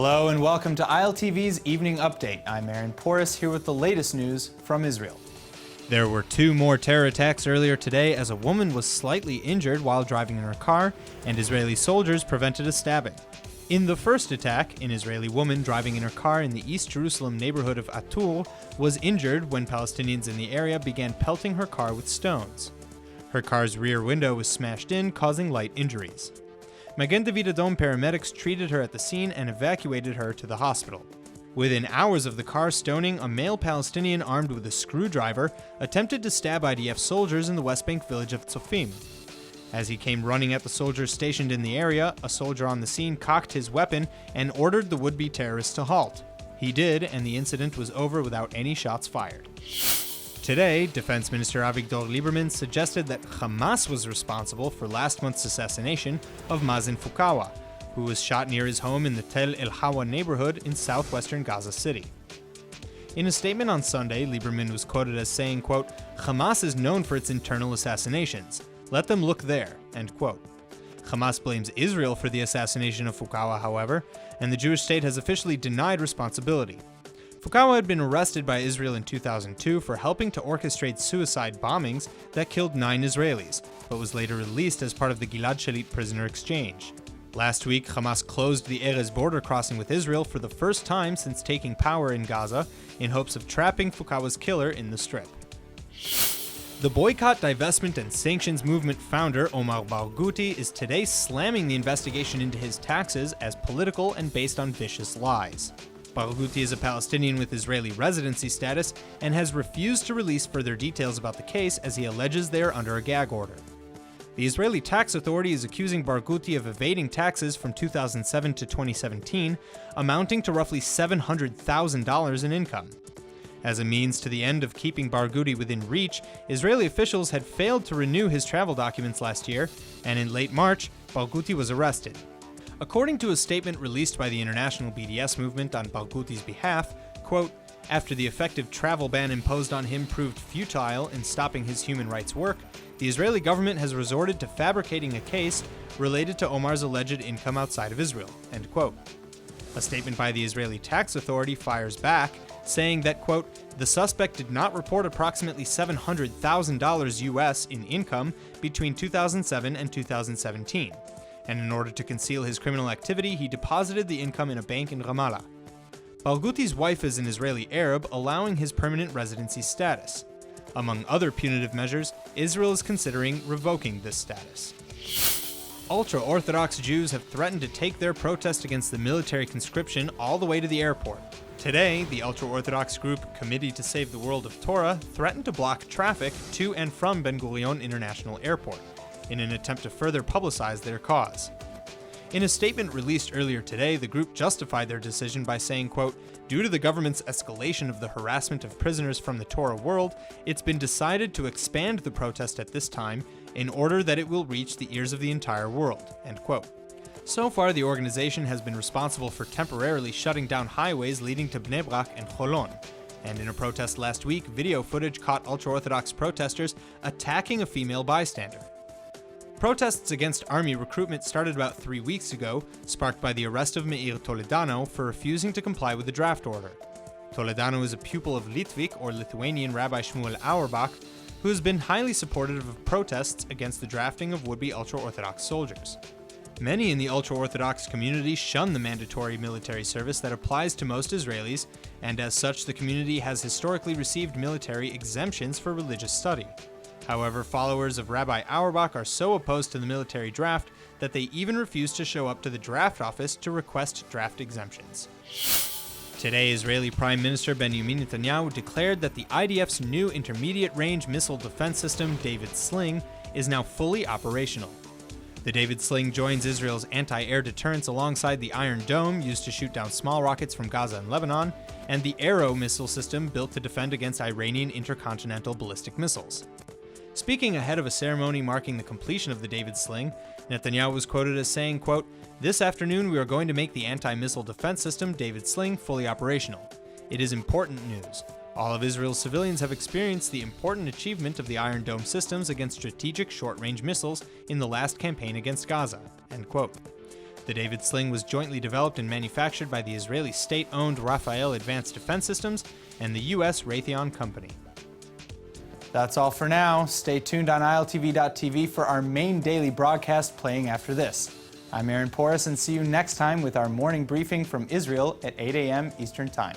Hello and welcome to ILTV's Evening Update. I'm Aaron Porras here with the latest news from Israel. There were two more terror attacks earlier today as a woman was slightly injured while driving in her car and Israeli soldiers prevented a stabbing. In the first attack, an Israeli woman driving in her car in the East Jerusalem neighborhood of Atul was injured when Palestinians in the area began pelting her car with stones. Her car's rear window was smashed in, causing light injuries. Magen David Adom paramedics treated her at the scene and evacuated her to the hospital. Within hours of the car stoning, a male Palestinian armed with a screwdriver attempted to stab IDF soldiers in the West Bank village of Tzofim. As he came running at the soldiers stationed in the area, a soldier on the scene cocked his weapon and ordered the would-be terrorists to halt. He did, and the incident was over without any shots fired. Today, Defense Minister Avigdor Lieberman suggested that Hamas was responsible for last month's assassination of Mazen Fukawa, who was shot near his home in the Tel El Hawa neighborhood in southwestern Gaza City. In a statement on Sunday, Lieberman was quoted as saying, quote, "Hamas is known for its internal assassinations. Let them look there," end quote. Hamas blames Israel for the assassination of Fukawa, however, and the Jewish state has officially denied responsibility. Fukawa had been arrested by Israel in 2002 for helping to orchestrate suicide bombings that killed 9 Israelis, but was later released as part of the Gilad Shalit prisoner exchange. Last week, Hamas closed the Erez border crossing with Israel for the first time since taking power in Gaza in hopes of trapping Fukawa's killer in the Strip. The boycott, divestment, and sanctions movement founder Omar Barghouti is today slamming the investigation into his taxes as political and based on vicious lies. Barghouti is a Palestinian with Israeli residency status and has refused to release further details about the case as he alleges they are under a gag order. The Israeli tax authority is accusing Barghouti of evading taxes from 2007 to 2017, amounting to roughly $700,000 in income. As a means to the end of keeping Barghouti within reach, Israeli officials had failed to renew his travel documents last year, and in late March, Barghouti was arrested. According to a statement released by the international BDS movement on Barghouti's behalf, quote, "After the effective travel ban imposed on him proved futile in stopping his human rights work, the Israeli government has resorted to fabricating a case related to Omar's alleged income outside of Israel," end quote. A statement by the Israeli tax authority fires back, saying that, quote, "The suspect did not report approximately $700,000 US in income between 2007 and 2017. And in order to conceal his criminal activity, he deposited the income in a bank in Ramallah." Barghouti's wife is an Israeli Arab, allowing his permanent residency status. Among other punitive measures, Israel is considering revoking this status. Ultra-orthodox Jews have threatened to take their protest against the military conscription all the way to the airport. Today, the ultra-orthodox group Committee to Save the World of Torah threatened to block traffic to and from Ben Gurion International Airport in an attempt to further publicize their cause. In a statement released earlier today, the group justified their decision by saying, quote, "Due to the government's escalation of the harassment of prisoners from the Torah world, it's been decided to expand the protest at this time in order that it will reach the ears of the entire world," end quote. So far, the organization has been responsible for temporarily shutting down highways leading to Bnei Brak and Holon. And in a protest last week, video footage caught ultra-orthodox protesters attacking a female bystander. Protests against army recruitment started about 3 weeks ago, sparked by the arrest of Meir Toledano for refusing to comply with the draft order. Toledano is a pupil of Litvik, or Lithuanian Rabbi Shmuel Auerbach, who has been highly supportive of protests against the drafting of would-be ultra-orthodox soldiers. Many in the ultra-orthodox community shun the mandatory military service that applies to most Israelis, and as such, the community has historically received military exemptions for religious study. However, followers of Rabbi Auerbach are so opposed to the military draft that they even refuse to show up to the draft office to request draft exemptions. Today, Israeli Prime Minister Benjamin Netanyahu declared that the IDF's new intermediate-range missile defense system, David Sling, is now fully operational. The David Sling joins Israel's anti-air deterrence alongside the Iron Dome used to shoot down small rockets from Gaza and Lebanon, and the Arrow missile system built to defend against Iranian intercontinental ballistic missiles. Speaking ahead of a ceremony marking the completion of the David Sling, Netanyahu was quoted as saying, quote, "This afternoon we are going to make the anti-missile defense system, David Sling, fully operational. It is important news. All of Israel's civilians have experienced the important achievement of the Iron Dome systems against strategic short-range missiles in the last campaign against Gaza," end quote. The David Sling was jointly developed and manufactured by the Israeli state-owned Rafael Advanced Defense Systems and the U.S. Raytheon Company. That's all for now. Stay tuned on ILTV.tv for our main daily broadcast playing after this. I'm Aaron Porras, and see you next time with our morning briefing from Israel at 8 a.m. Eastern Time.